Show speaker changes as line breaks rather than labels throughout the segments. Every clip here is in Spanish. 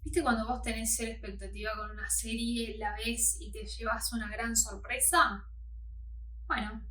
¿Viste cuando vos tenés cero expectativa con una serie, la ves y te llevas una gran sorpresa? Bueno,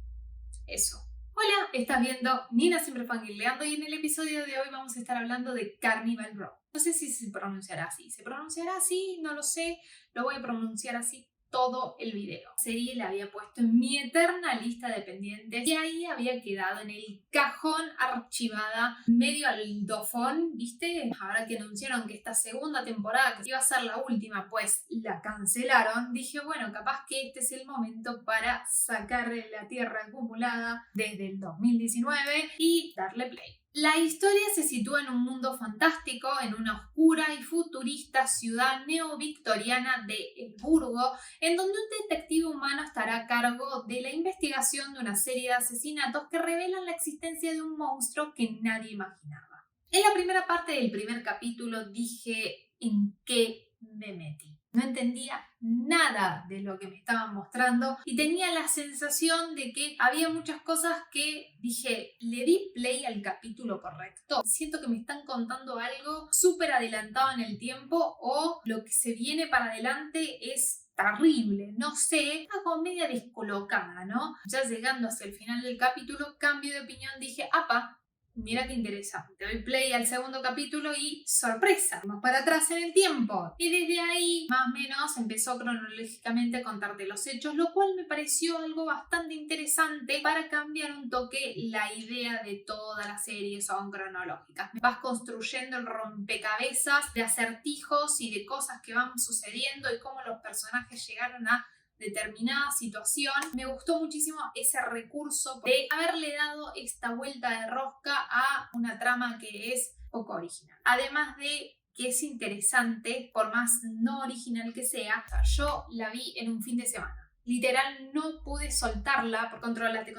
eso. Hola, estás viendo Nina Siempre Fangirleando y en el episodio de hoy vamos a estar hablando de Carnival Row. No sé si se pronunciará así. ¿Se pronunciará así? No lo sé. Lo voy a pronunciar así todo el video. La serie la había puesto en mi eterna lista de pendientes y ahí había quedado en el cajón archivada, medio al dofón, ¿viste? Ahora que anunciaron que esta segunda temporada, que iba a ser la última, pues la cancelaron, dije, bueno, capaz que este es el momento para sacarle la tierra acumulada desde el 2019 y darle play. La historia se sitúa en un mundo fantástico, en una oscura y futurista ciudad neovictoriana de Edimburgo, en donde un detective humano estará a cargo de la investigación de una serie de asesinatos que revelan la existencia de un monstruo que nadie imaginaba. En la primera parte del primer capítulo dije en qué me metí. No entendía nada de lo que me estaban mostrando y tenía la sensación de que había muchas cosas que dije, ¿le di play al capítulo correcto? Siento que me están contando algo súper adelantado en el tiempo o lo que se viene para adelante es terrible, no sé, una comedia descolocada, ¿no? Ya llegando hacia el final del capítulo, cambio de opinión, dije, ¡apa! Mira qué interesante. Te doy play al segundo capítulo y ¡sorpresa! Vamos para atrás en el tiempo. Y desde ahí, más o menos, empezó cronológicamente a contarte los hechos, lo cual me pareció algo bastante interesante para cambiar un toque la idea de toda la serie son cronológicas. Vas construyendo el rompecabezas de acertijos y de cosas que van sucediendo y cómo los personajes llegaron a determinada situación. Me gustó muchísimo ese recurso de haberle dado esta vuelta de rosca a una trama que es poco original. Además de que es interesante, por más no original que sea, yo la vi en un fin de semana. Literal, no pude soltarla por controlate,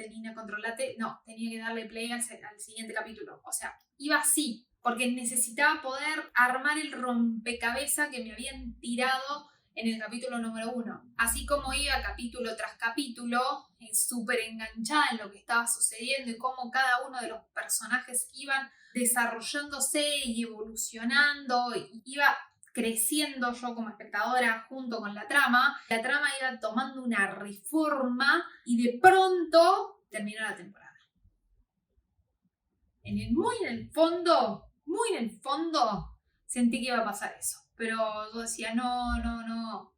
Nina, controlate. No, tenía que darle play al siguiente capítulo. O sea, iba así, porque necesitaba poder armar el rompecabezas que me habían tirado en el capítulo número 1. Así como iba capítulo tras capítulo, súper enganchada en lo que estaba sucediendo y cómo cada uno de los personajes iban desarrollándose y evolucionando, y iba creciendo yo como espectadora junto con la trama iba tomando una reforma y de pronto terminó la temporada. Muy en el fondo, sentí que iba a pasar eso. Pero yo decía, no.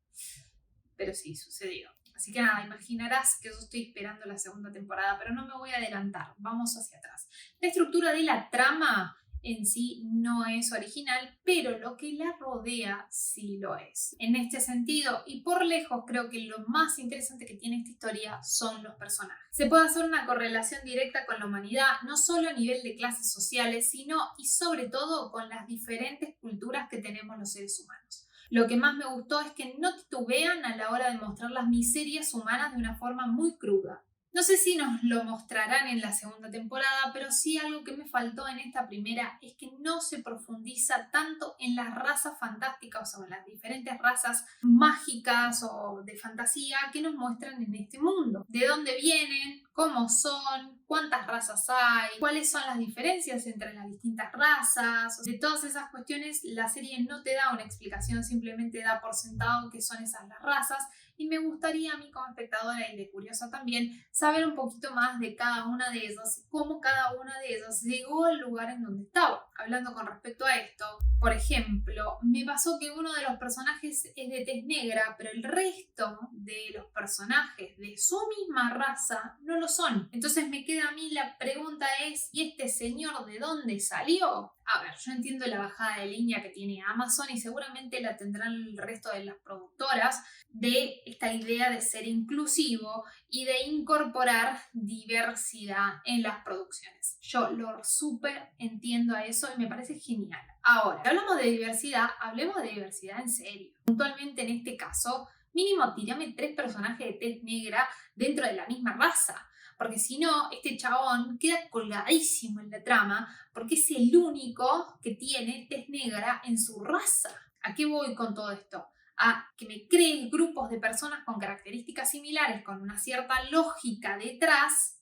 Pero sí, sucedió. Así que nada, imaginarás que yo estoy esperando la segunda temporada, pero no me voy a adelantar. Vamos hacia atrás. La estructura de la trama en sí no es original, pero lo que la rodea sí lo es. En este sentido, y por lejos, creo que lo más interesante que tiene esta historia son los personajes. Se puede hacer una correlación directa con la humanidad, no solo a nivel de clases sociales, sino y sobre todo con las diferentes culturas que tenemos los seres humanos. Lo que más me gustó es que no titubean a la hora de mostrar las miserias humanas de una forma muy cruda. No sé si nos lo mostrarán en la segunda temporada, pero sí algo que me faltó en esta primera es que no se profundiza tanto en las razas fantásticas o en las diferentes razas mágicas o de fantasía que nos muestran en este mundo. ¿De dónde vienen? ¿Cómo son? ¿Cuántas razas hay? ¿Cuáles son las diferencias entre las distintas razas? De todas esas cuestiones, la serie no te da una explicación, simplemente da por sentado que son esas las razas. Y me gustaría a mí como espectadora y de curiosa también saber un poquito más de cada una de ellas y cómo cada una de ellas llegó al lugar en donde estaba. Hablando con respecto a esto, por ejemplo, me pasó que uno de los personajes es de tez negra, pero el resto de los personajes de su misma raza no lo son. Entonces me queda a mí la pregunta es, ¿y este señor de dónde salió? A ver, yo entiendo la bajada de línea que tiene Amazon y seguramente la tendrán el resto de las productoras de esta idea de ser inclusivo y de incorporar diversidad en las producciones. Yo lo súper entiendo a eso y me parece genial. Ahora, si hablamos de diversidad, hablemos de diversidad en serio. Puntualmente en este caso, mínimo tirame 3 personajes de tez negra dentro de la misma raza. Porque si no, este chabón queda colgadísimo en la trama porque es el único que tiene tez negra en su raza. ¿A qué voy con todo esto? A que me creen grupos de personas con características similares, con una cierta lógica detrás,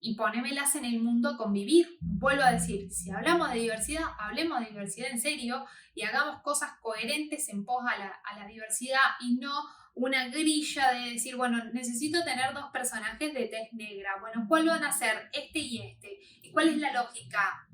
y ponémelas en el mundo a convivir. Vuelvo a decir, si hablamos de diversidad, hablemos de diversidad en serio y hagamos cosas coherentes en pos a la diversidad y no una grilla de decir, bueno, necesito tener 2 personajes de tez negra. Bueno, ¿cuál van a ser? Este y este. ¿Y cuál es la lógica?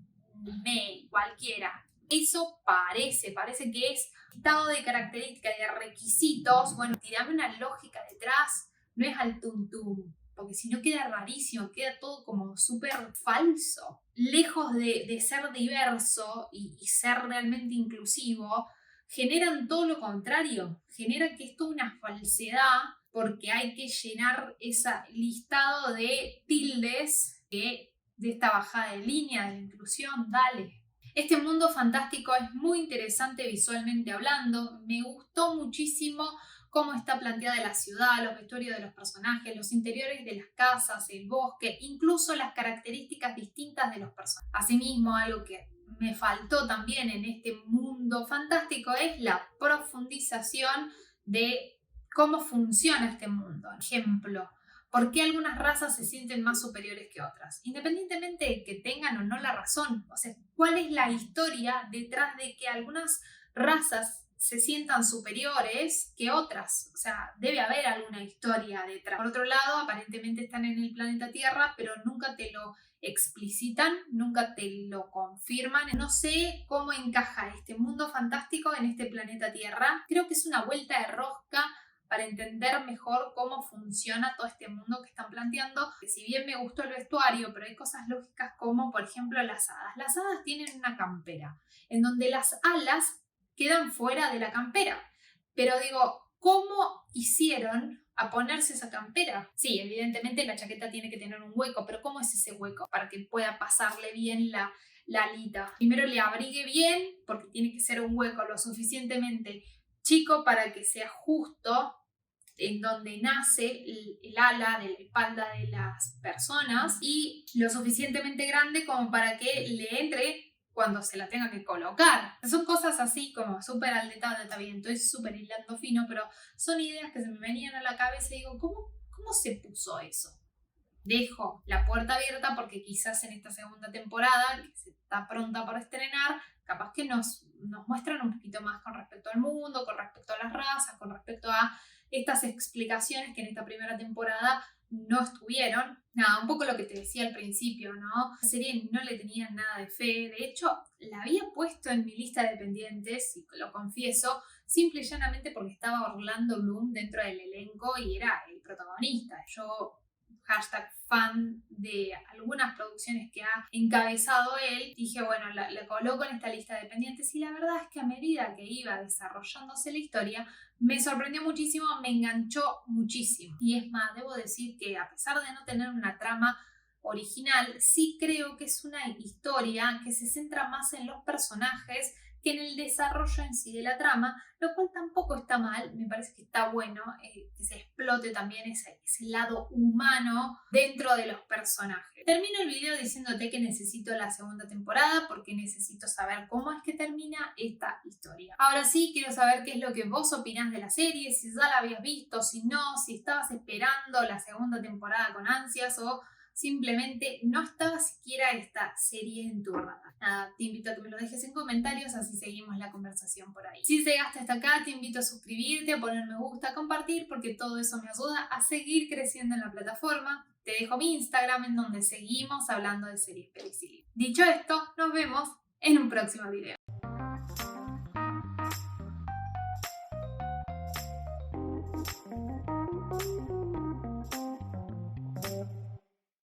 Cualquiera. Eso parece que es estado de características, de requisitos. Bueno, tirame una lógica detrás, no es al tuntum, porque si no queda rarísimo, queda todo como súper falso. Lejos de ser diverso y ser realmente inclusivo, generan todo lo contrario, genera que esto es una falsedad porque hay que llenar ese listado de tildes de esta bajada de línea de la inclusión, dale. Este mundo fantástico es muy interesante visualmente hablando, me gustó muchísimo cómo está planteada la ciudad, los vestuarios de los personajes, los interiores de las casas, el bosque, incluso las características distintas de los personajes. Asimismo, algo que me faltó también en este mundo fantástico es la profundización de cómo funciona este mundo. Ejemplo, ¿por qué algunas razas se sienten más superiores que otras? Independientemente de que tengan o no la razón. O sea, ¿cuál es la historia detrás de que algunas razas se sientan superiores que otras? O sea, debe haber alguna historia detrás. Por otro lado, aparentemente están en el planeta Tierra, pero nunca te lo explicitan, nunca te lo confirman. No sé cómo encaja este mundo fantástico en este planeta Tierra. Creo que es una vuelta de rosca para entender mejor cómo funciona todo este mundo que están planteando. Que si bien me gustó el vestuario, pero hay cosas lógicas como, por ejemplo, las hadas. Las hadas tienen una campera, en donde las alas quedan fuera de la campera. Pero digo, ¿cómo hicieron a ponerse esa campera? Sí, evidentemente la chaqueta tiene que tener un hueco, pero ¿cómo es ese hueco? Para que pueda pasarle bien la alita. Primero le abrigue bien, porque tiene que ser un hueco lo suficientemente chico para que sea justo en donde nace el ala de la espalda de las personas y lo suficientemente grande como para que le entre cuando se la tenga que colocar. Son cosas así como súper al detalle, está bien, estoy súper hilando fino, pero son ideas que se me venían a la cabeza y digo, ¿cómo se puso eso? Dejo la puerta abierta porque quizás en esta segunda temporada, que se está pronta para estrenar, capaz que nos muestran un poquito más con respecto al mundo, con respecto a las razas, con respecto a estas explicaciones que en esta primera temporada no estuvieron. Nada, un poco lo que te decía al principio, ¿no? La serie no le tenía nada de fe. De hecho, la había puesto en mi lista de pendientes, y lo confieso, simple y llanamente porque estaba Orlando Bloom dentro del elenco y era el protagonista. Yo #fan de algunas producciones que ha encabezado él, dije, bueno, la coloco en esta lista de pendientes y la verdad es que a medida que iba desarrollándose la historia, me sorprendió muchísimo, me enganchó muchísimo. Y es más, debo decir que a pesar de no tener una trama original, sí creo que es una historia que se centra más en los personajes que en el desarrollo en sí de la trama, lo cual tampoco está mal, me parece que está bueno que se explote también ese lado humano dentro de los personajes. Termino el video diciéndote que necesito la segunda temporada porque necesito saber cómo es que termina esta historia. Ahora sí, quiero saber qué es lo que vos opinás de la serie, si ya la habías visto, si no, si estabas esperando la segunda temporada con ansias o simplemente no estaba siquiera esta serie en tu radar. Nada, te invito a que me lo dejes en comentarios, así seguimos la conversación por ahí. Si llegaste hasta acá, te invito a suscribirte, a poner me gusta, a compartir, porque todo eso me ayuda a seguir creciendo en la plataforma. Te dejo mi Instagram en donde seguimos hablando de series, pelis y libros. Dicho esto, nos vemos en un próximo video.